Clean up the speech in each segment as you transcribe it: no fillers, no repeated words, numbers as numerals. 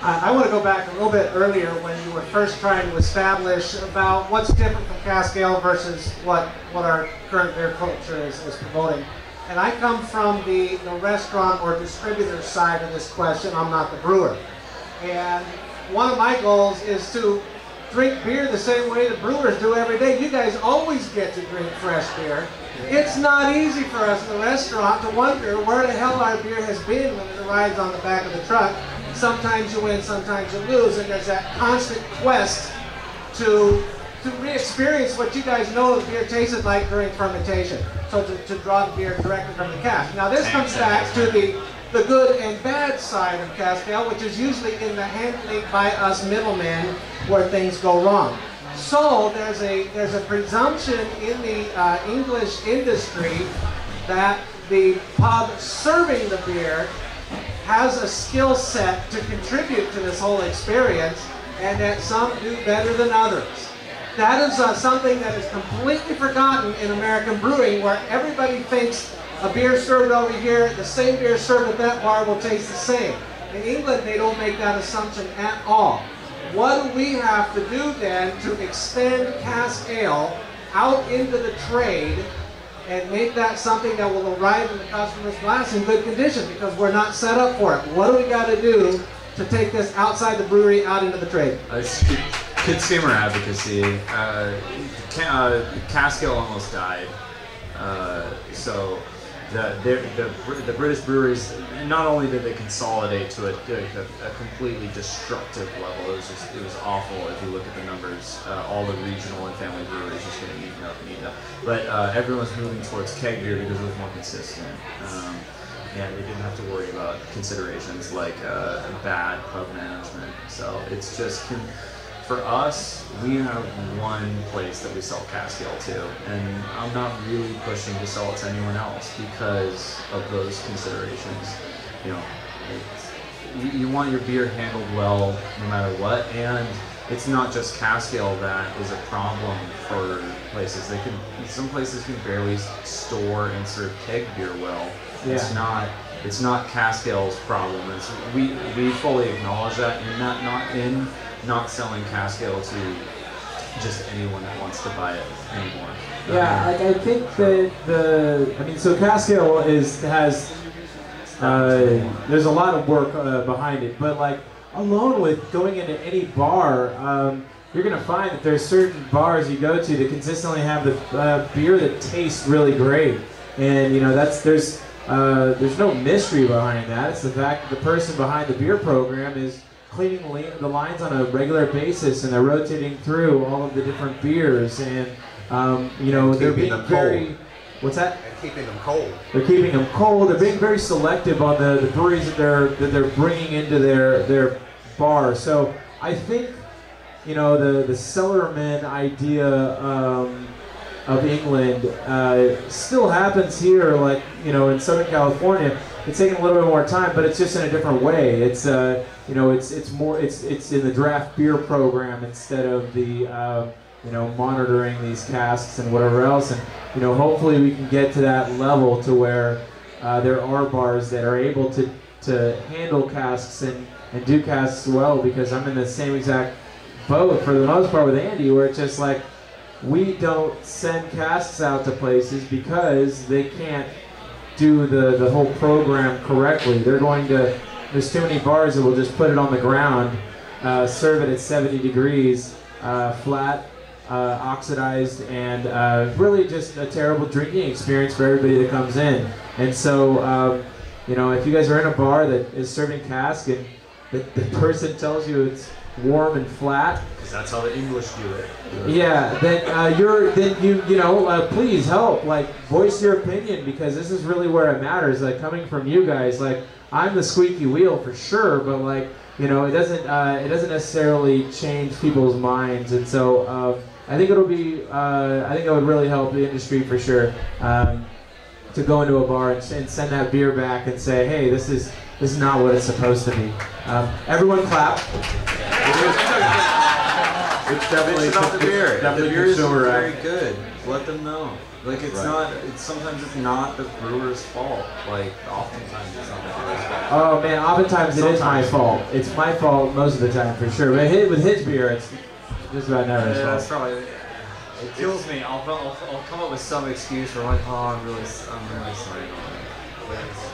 I want to go back a little bit earlier when you were first trying to establish about what's different from cask ale versus what our current beer culture is promoting. And I come from the restaurant or distributor side of this question. I'm not the brewer. And one of my goals is to drink beer the same way the brewers do every day. You guys always get to drink fresh beer. It's not easy for us in the restaurant to wonder where the hell our beer has been when it arrives on the back of the truck. Sometimes you win, sometimes you lose, and there's that constant quest to re-experience what you guys know the beer tasted like during fermentation. So to draw the beer directly from the cask. Now this comes back to the good and bad side of cask ale, which is usually in the handling by us middlemen where things go wrong. So there's a presumption in the English industry that the pub serving the beer has a skill set to contribute to this whole experience, and that some do better than others. That is something that is completely forgotten in American brewing, where everybody thinks a beer served over here, the same beer served at that bar will taste the same. In England, they don't make that assumption at all. What do we have to do then to extend cask ale out into the trade and make that something that will arrive in the customer's glass in good condition, because we're not set up for it? What do we got to do to take this outside the brewery out into the trade? Consumer advocacy. Cask ale almost died. So the British breweries, not only did they consolidate to a completely destructive level, it was awful if you look at the numbers. All the regional and family breweries just getting eaten up and eaten up. But everyone's moving towards keg beer because it was more consistent. And they didn't have to worry about considerations like bad pub management. So it's just, for us, we have one place that we sell cask ale to, and I'm not really pushing to sell it to anyone else because of those considerations. You know, you want your beer handled well no matter what, and it's not just cask ale that is a problem for places. Some places can barely store and serve keg beer well. Yeah. It's not cask ale's problem. We fully acknowledge that, and not selling cask ale to just anyone that wants to buy it anymore. Yeah, I think that so cask ale has there's a lot of work behind it, but like alone with going into any bar, you're gonna find that there's certain bars you go to that consistently have the beer that tastes really great, and you know there's no mystery behind that. It's the fact that the person behind the beer program is cleaning the lines on a regular basis, and they're rotating through all of the different beers, and you know they're being very. What's that? And keeping them cold. They're keeping them cold. They're being very selective on the breweries that they're bringing into their bar. So I think you know the cellarman idea of England still happens here, like you know in Southern California. It's taking a little bit more time, but it's just in a different way. It's you know it's in the draft beer program instead of the you know monitoring these casks and whatever else. And you know hopefully we can get to that level to where there are bars that are able to handle casks and do casks well, because I'm in the same exact boat for the most part with Andy, where it's just like we don't send casks out to places because they can't do the whole program correctly. There's too many bars that will just put it on the ground, serve it at 70 degrees, flat, oxidized, and really just a terrible drinking experience for everybody that comes in. And so, you know, if you guys are in a bar that is serving cask and the person tells you it's warm and flat, because that's how the English do it. Yeah, then you know please help, like voice your opinion, because this is really where it matters. Like coming from you guys, like I'm the squeaky wheel for sure, but like you know it doesn't necessarily change people's minds, and so I think it'll be I think it would really help the industry for sure to go into a bar and send that beer back and say, hey, this is not what it's supposed to be. Everyone clap. It's definitely Bitch about the beer. Definitely the beer is consumer very good. Let them know. Like it's not. It's sometimes it's not the brewer's fault. Like oftentimes it's not the brewer's fault. Oh man, oftentimes it is my fault. It's my fault most of the time for sure. But with his beer, it's just about never his fault. That's probably. It kills me. I'll come up with some excuse where like, oh, I'm really sorry.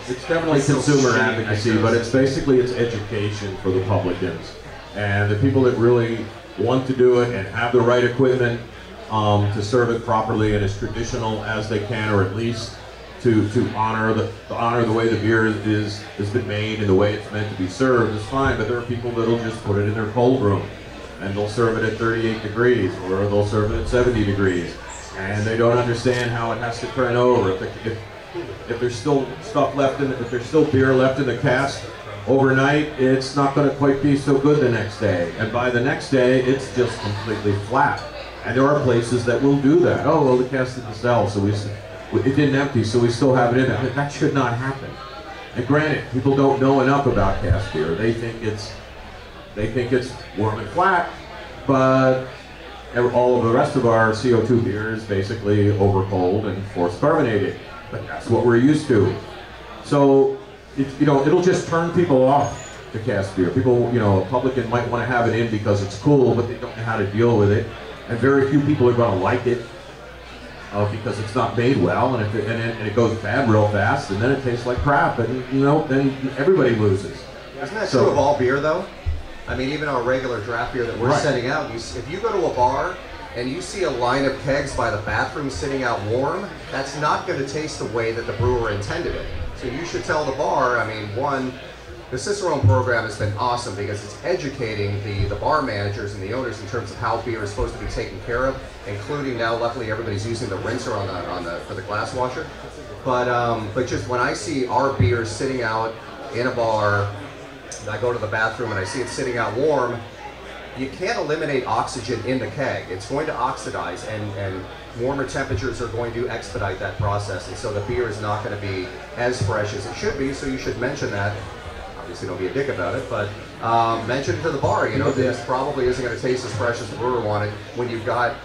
It's definitely consumer advocacy, but it's basically education for the publicans and the people that really want to do it and have the right equipment to serve it properly and as traditional as they can, or at least to honor the way the beer has been made and the way it's meant to be served is fine. But there are people that'll just put it in their cold room and they'll serve it at 38 degrees or they'll serve it at 70 degrees, and they don't understand how it has to turn over. If there's still stuff left if there's still beer left in the cask overnight, it's not going to quite be so good the next day. And by the next day, it's just completely flat. And there are places that will do that. Oh, well, the cask didn't sell, so it didn't empty, so we still have it in there. That should not happen. And granted, people don't know enough about cask beer. They think it's warm and flat, but all of the rest of our CO2 beer is basically over cold and forced carbonated. But that's what we're used to. So, it'll just turn people off to cask beer. People, a publican might want to have it in because it's cool, but they don't know how to deal with it. And very few people are going to like it because it's not made well, and it goes bad real fast, and then it tastes like crap, and then everybody loses. Isn't that true of all beer, though? I mean, even our regular draft beer that we're sending out, if you go to a bar and you see a line of kegs by the bathroom sitting out warm, that's not going to taste the way that the brewer intended it. So you should tell the bar, one, the Cicerone program has been awesome because it's educating the bar managers and the owners in terms of how beer is supposed to be taken care of, including now, luckily, everybody's using the rinser for the glass washer. But just when I see our beer sitting out in a bar, I go to the bathroom and I see it sitting out warm, you can't eliminate oxygen in the keg. It's going to oxidize, and warmer temperatures are going to expedite that process, and so the beer is not going to be as fresh as it should be, so you should mention that. Obviously don't be a dick about it, but mention it to the bar, this probably isn't going to taste as fresh as the brewer wanted. When you've got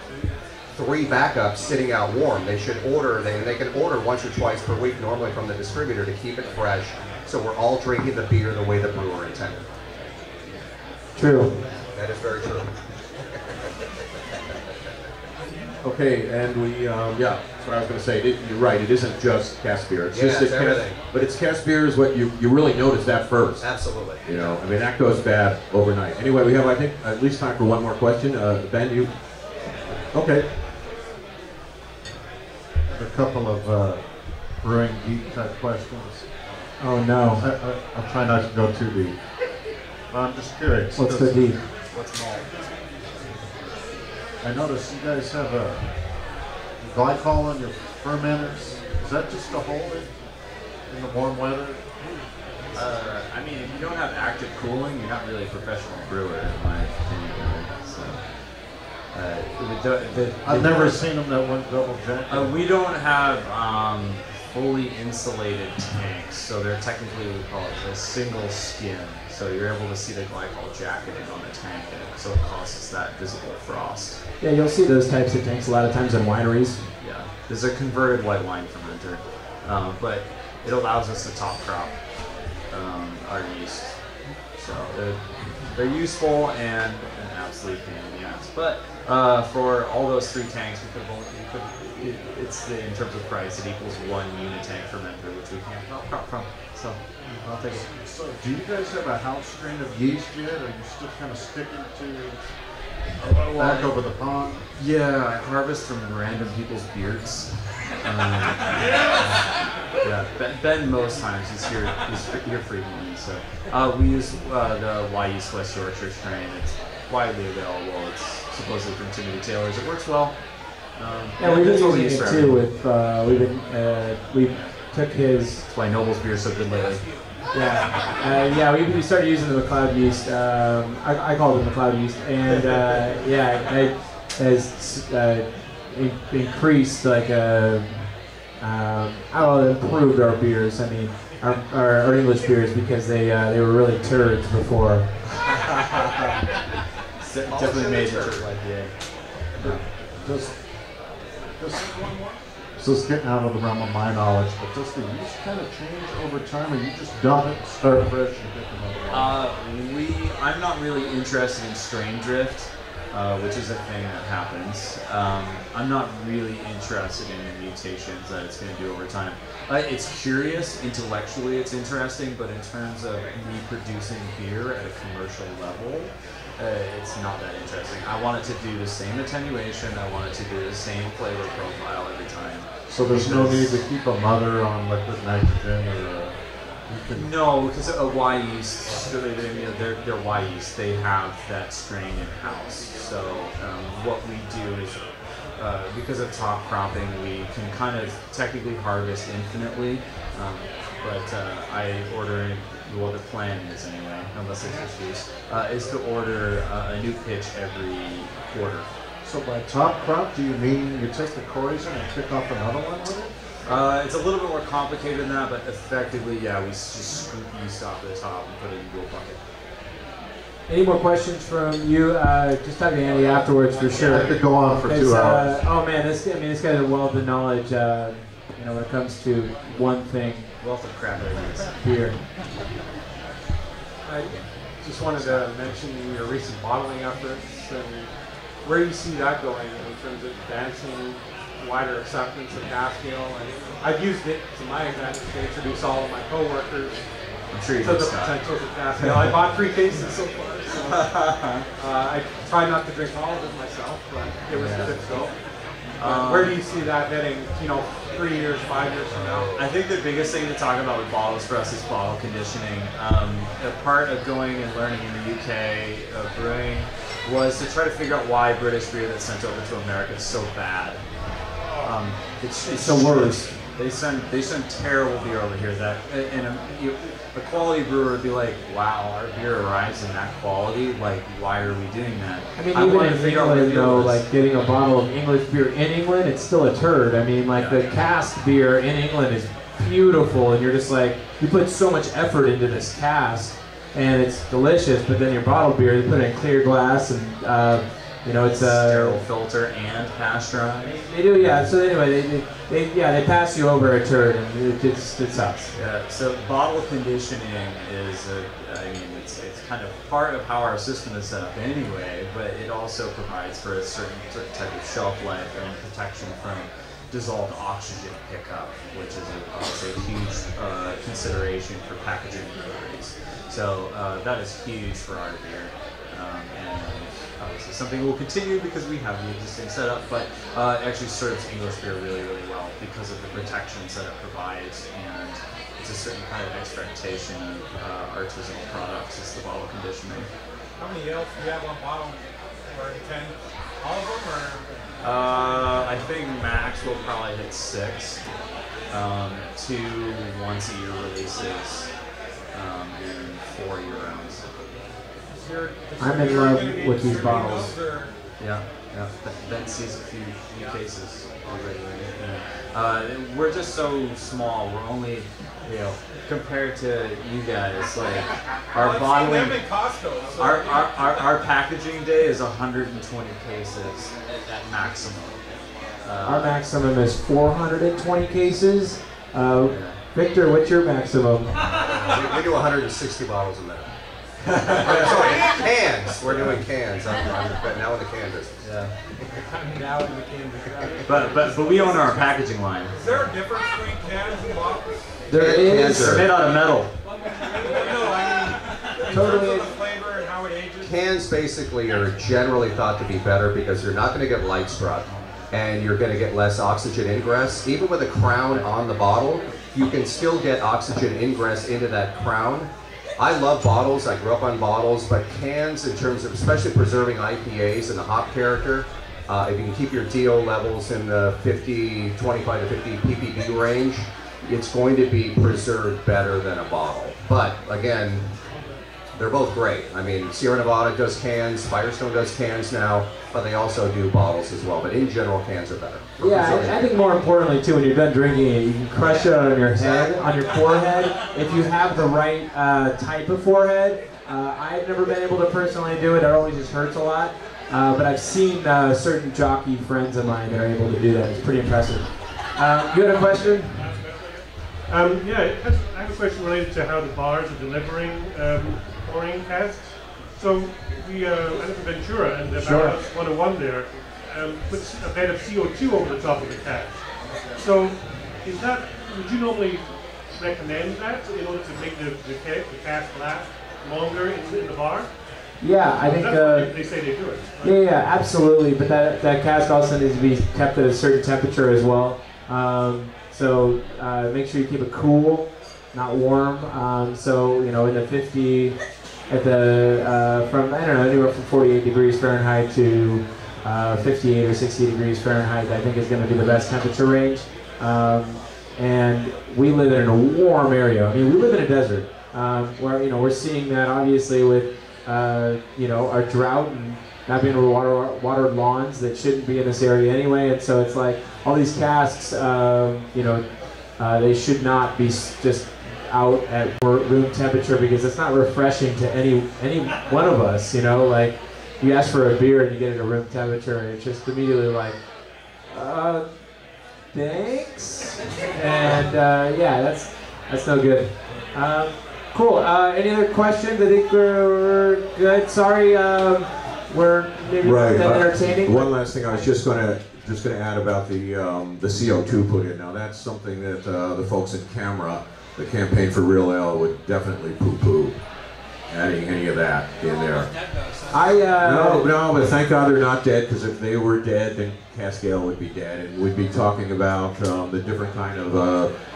3 backups sitting out warm, they should order, they can order once or twice per week normally from the distributor to keep it fresh, so we're all drinking the beer the way the brewer intended. True. That is very true. Okay, and that's what I was going to say. You're right, it isn't just cask beer. It's just everything. But it's cask beer is what you really notice that first. Absolutely. That goes bad overnight. Anyway, we have, I think, at least time for one more question. Ben, you? Okay. A couple of brewing geek type questions. Oh no. I'll try not to go too deep. But I'm just curious. What's the deep? What's malt? I noticed you guys have a glycol in your fermenters. Is that just to hold it in the warm weather? If you don't have active cooling, you're not really a professional brewer, in my opinion. So, I've never seen them that went double jack. We don't have fully insulated tanks, so they're technically, we call it a single skin. So you're able to see the glycol jacketing on the tank, and so it causes that visible frost. Yeah, you'll see those types of tanks a lot of times in wineries. Yeah, there's a converted white wine fermenter, but it allows us to top crop our yeast. So they're useful and an absolute pain in the ass. But for all those 3 tanks, in terms of price, it equals 1 unitank fermenter, which we can't top crop from. So I'll take it. So do you guys have a house strain of yeast yet, or are you still kind of sticking to back over the pond? Yeah, I harvest from random people's beards. Ben most times he's here frequently. So we use the Wyeast West Yorkshire strain. It's widely available. It's supposedly from Timothy Taylor's. It works well. We've been using it too. We took his. That's why Noble's beer is so good lately. We started using the MacLeod yeast. I call it the MacLeod yeast, and it has increased improved our beers. Our English beers, because they were really turds before. definitely made the triple IPA. Does so it's getting out of the realm of my knowledge, but does the yeast kind of change over time, or you just dump it, start fresh, and pick another one? I'm not really interested in strain drift, which is a thing that happens. I'm not really interested in the mutations that it's going to do over time. It's curious, intellectually it's interesting, but in terms of me producing beer at a commercial level, it's not that interesting. I want it to do the same attenuation, I want it to do the same flavor profile every time. So there's no need to keep a mother on liquid nitrogen, or no, because a Y yeast, they're Y yeast, they have that strain in-house. So what we do is, because of top cropping, we can kind of technically harvest infinitely, but I order, well, the plan is anyway, unless there's issues, is to order a new pitch every quarter. So by top crop, do you mean you take the coison and pick off another one with it? It's a little bit more complicated than that, but effectively, yeah, we just scoop yeast off the top and put it into a bucket. Any more questions from you? Just talk to Andy afterwards for sure. I could go on for 2 hours. Oh man, this guy's a wealth of knowledge. When it comes to one thing, Wealth of crap ideas. beer. I just wanted to mention your recent bottling efforts and where you see that going in terms of advancing wider acceptance of Cask Ale. And I've used it to my advantage to introduce all of my coworkers I'm sure you to did, the Scott. potentials of Cask Ale. I bought 3 cases so far, so I try not to drink all of it myself, but it was a good go. Where do you see that heading, 3 years, 5 years from now? I think the biggest thing to talk about with bottles for us is bottle conditioning. A part of going and learning in the UK of brewing was to try to figure out why British beer that's sent over to America is so bad. It's the worst. They send terrible beer over here that, and a quality brewer would be like, wow, our beer arrives in that quality, like, why are we doing that? I mean, even wanted to in figure out what the England, deal though, was. like getting a bottle of English beer in England, it's still a turd. I mean, like the cask beer in England is beautiful, and you're just like, you put so much effort into this cask, and it's delicious. But then your bottled beer, you put it in clear glass, and it's sterile filter and pasteurized. They do, yeah. So anyway, they pass you over a turd, and it sucks. Yeah. So bottle conditioning is, it's kind of part of how our system is set up anyway, but it also provides for a certain type of shelf life and protection from dissolved oxygen pickup, which is obviously a huge consideration for packaging breweries. So that is huge for our beer, and obviously something we'll continue because we have the existing setup, but it actually serves English beer really, really well because of the protections that it provides, and it's a certain kind of expectation of artisanal products is the bottle conditioning. How many ales do you have on bottle? Or 10? All of them, or? I think max will probably hit 6. 2 once-a-year releases, and 4 year-rounds. I'm in love with these bottles. Yeah. Ben sees a few cases already. Yeah. We're just so small. We're only, compared to you guys, like our bottling, our packaging day is 120 cases at maximum. Our maximum is 420 cases. Victor, what's your maximum? We do 160 bottles a minute. Sorry, cans. We're doing cans. I'm now in the can business. Yeah. Now in the can business. But we own our packaging line. Is there a difference between cans and bottles? There is. They're made out of metal. In terms of the flavor and how it ages? Cans basically are generally thought to be better because you're not going to get light strut and you're going to get less oxygen ingress. Even with a crown on the bottle, you can still get oxygen ingress into that crown. I love bottles, I grew up on bottles, but cans in terms of especially preserving IPAs and the hop character, if you can keep your DO levels in the 25 to 50 ppb range, it's going to be preserved better than a bottle. But again, They're both great. I mean, Sierra Nevada does cans, Firestone does cans now, but they also do bottles as well. But in general, cans are better. Yeah, I think more importantly too, when you're done drinking it, you can crush it on your head, on your forehead, if you have the right type of forehead. I've never been able to personally do it. It always just hurts a lot. But I've seen certain jockey friends of mine that are able to do that. It's pretty impressive. You had a question? Yeah, I have a question related to how the bars are delivering pouring casks. So we, I live in Ventura, and the Barrels 101 there puts a bed of CO2 over the top of the cask. So is that, would you normally recommend that in order to make the cask last longer in the bar? Yeah, I think that's what they say they do it. Right? Yeah, absolutely. But that cask also needs to be kept at a certain temperature as well. So make sure you keep it cool, not warm. So in the 50, at the from I don't know, anywhere from 48 degrees Fahrenheit to 58 or 60 degrees Fahrenheit, I think is going to be the best temperature range. And we live in a warm area. I mean, we live in a desert where we're seeing that obviously with our drought and not being able to water lawns that shouldn't be in this area anyway. And so it's like all these casks, they should not be just out at room temperature because it's not refreshing to any one of us. Like you ask for a beer and you get it at room temperature, and it's just immediately like, thanks. And yeah, that's no good. Cool. Any other questions? I think we're good. Sorry, we're maybe not that entertaining. One last thing, I was just going to add about the CO2 put in. Now that's something that the folks in camera, the Campaign for Real Ale, would definitely poo-poo. Adding any of that in there. No, but thank God they're not dead, because if they were dead, then Cask Ale would be dead, and we'd be talking about the different kind of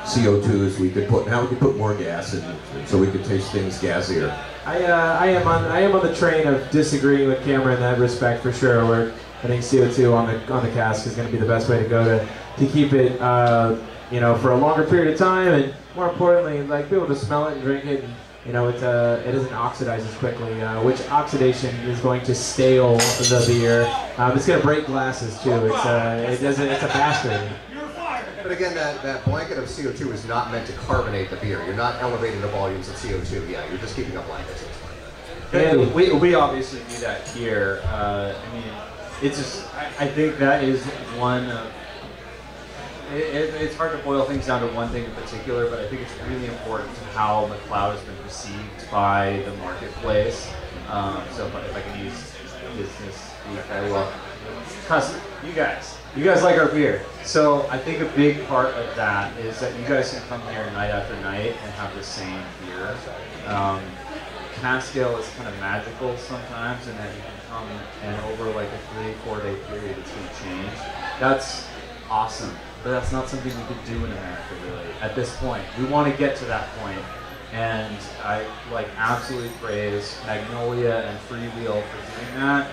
CO2s we could put. Now we could put more gas in, so we could taste things gassier. I am on the train of disagreeing with Cameron in that respect for sure. Where I think CO2 on the cask is going to be the best way to go to keep it for a longer period of time, and more importantly, like be able to smell it and drink it. And, it doesn't oxidize as quickly, which oxidation is going to stale the beer. It's going to break glasses too. It's a bastard. But again, that blanket of CO2 is not meant to carbonate the beer. You're not elevating the volumes of CO2. Yeah, you're just keeping a blanket. And we obviously do that here. I mean, it's just I think that is one of. It's hard to boil things down to one thing in particular, but I think it's really important to how MacLeod has been perceived by the marketplace. So if I can use business speak, I will. You guys like our beer. So I think a big part of that is that you guys can come here night after night and have the same beer. Cask Ale is kind of magical sometimes, in that you can come and over like a 3-4 day period, it's going to change. That's awesome. But that's not something we could do in America, really. At this point, we want to get to that point, and I absolutely praise Magnolia and Freewheel for doing that.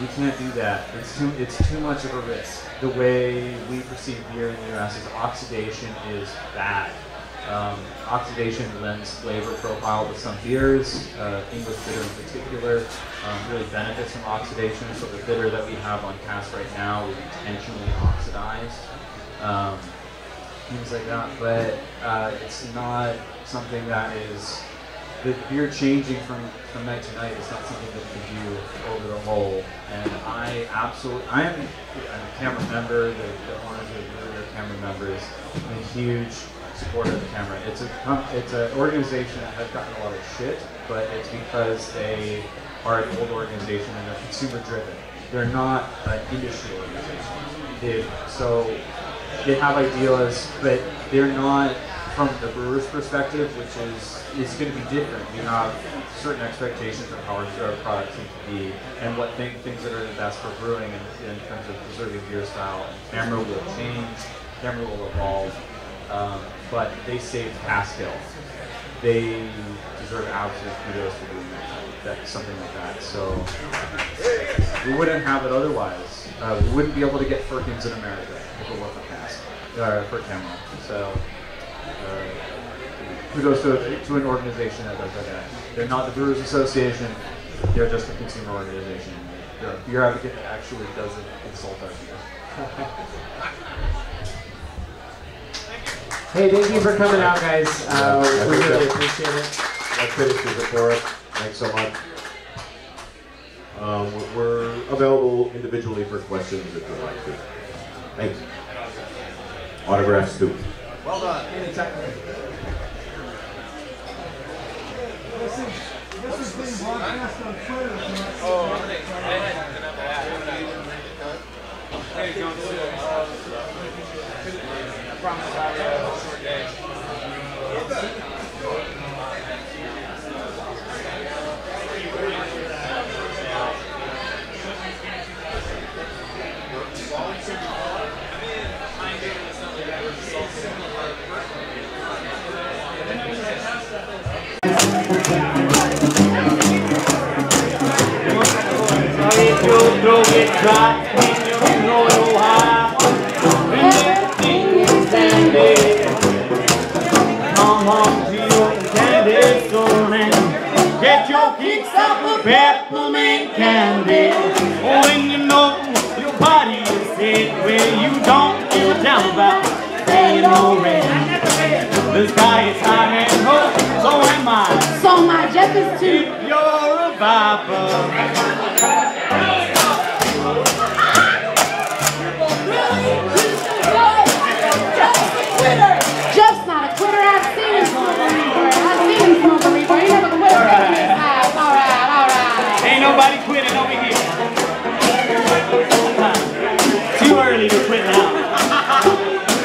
We can't do that. It's too much of a risk. The way we perceive beer in the U.S. is oxidation is bad. Oxidation lends flavor profile to some beers. English bitter in particular really benefits from oxidation. So the bitter that we have on cask right now is intentionally oxidized. Things like that, but it's not something that is the beer changing from night to night is not something that we can do over the whole. And I am a camera member. The owners of the brewery are camera members. I'm a huge supporter of the camera. It's an organization that has gotten a lot of shit, but it's because they are an old organization and they're consumer driven. They're not an industry organization. They have ideas, but they're not from the brewer's perspective, which is going to be different. We have certain expectations of how our products need to be and what things that are the best for brewing in terms of preserving beer style. And camera will change, camera will evolve, but they saved Cask Ale. They deserve absolute kudos for doing something like that. So we wouldn't have it otherwise. We wouldn't be able to get Firkins in America if it weren't for Cask, for camera. So who goes to an organization that does that. They're not the Brewers Association. They're just a consumer organization. Your advocate actually doesn't insult our beer. Hey, thank you for coming out, guys. We really appreciate it. That finishes it for us. Thanks so much. We're available individually for questions if you'd like to. Thanks. Autographs too. Well done. This is being broadcast on Twitter. I promise I'll have a short day. Throw it dry, you know how. Everything is standing. Come on to your candy store and get your kicks up with peppermint candy. Oh, when you know your body is sick, where you don't feel down about paying no rent. The sky is high and low, so am I. So my Jeff is too. If you're a viper. Jeff's not a quitter. I've seen him smoke a reefer. I've seen him smoke a reefer. He never quit in his house. All right. Ain't nobody quitting over here. Too early to quit now.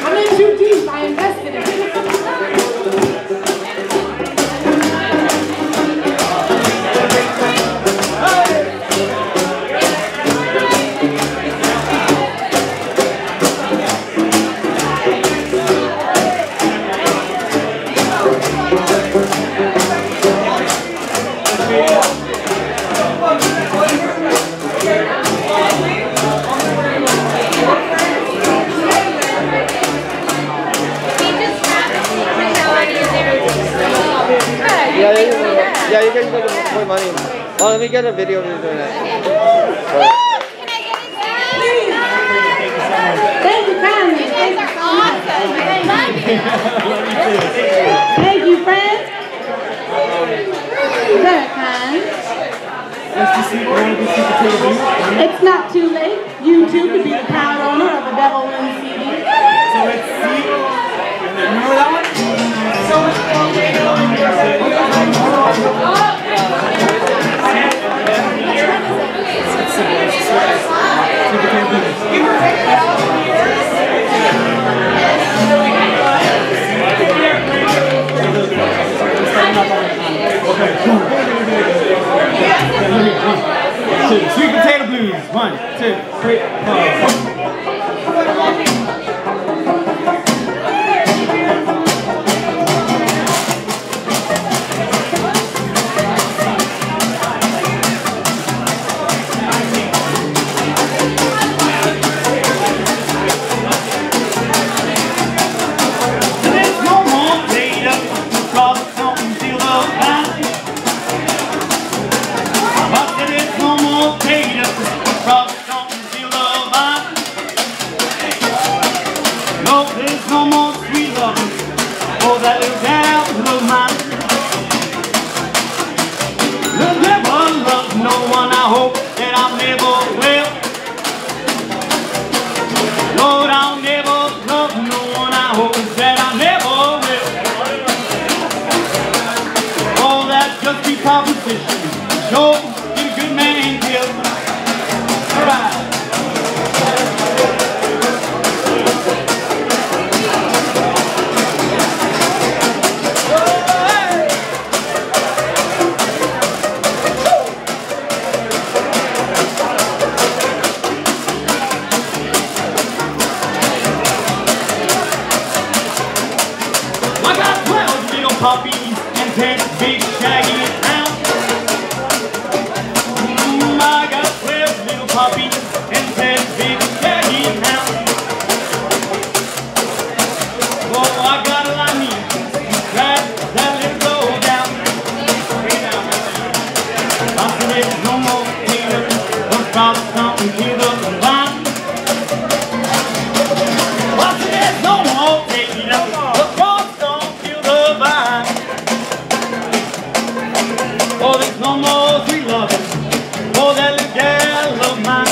I'm in too deep. I invested in it. Yeah, you can put money. Oh, let me get a video of you doing that. Thank you kindly. You guys are awesome. Thank you, friends. Very kind. It's not too late. You too could be the proud owner of a Devil Wins CD. So let's see. Remember that one? Sweet potato blues. 1, 2, 3, 4. no more sweet loving for that little gal of mine.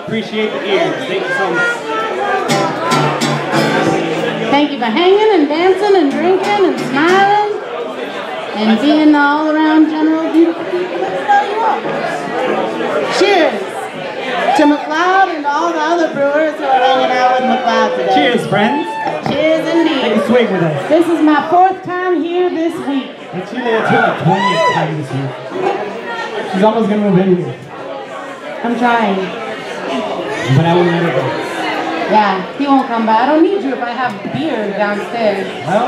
Appreciate the ears. Thank you so much. Thank you for hanging and dancing and drinking and smiling and being the all-around general beautiful people that we know you are. Cheers to MacLeod and all the other brewers who are hanging out with MacLeod today. Cheers, friends. Cheers indeed. Take a swig with us. This is my 4th time here this week. It's really like 20th time this week. She's almost gonna move in here. I'm trying. But I won't let her go. Yeah, he won't come by. I don't need you if I have beer downstairs. Well,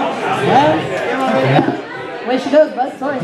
where she goes, bud. Sorry.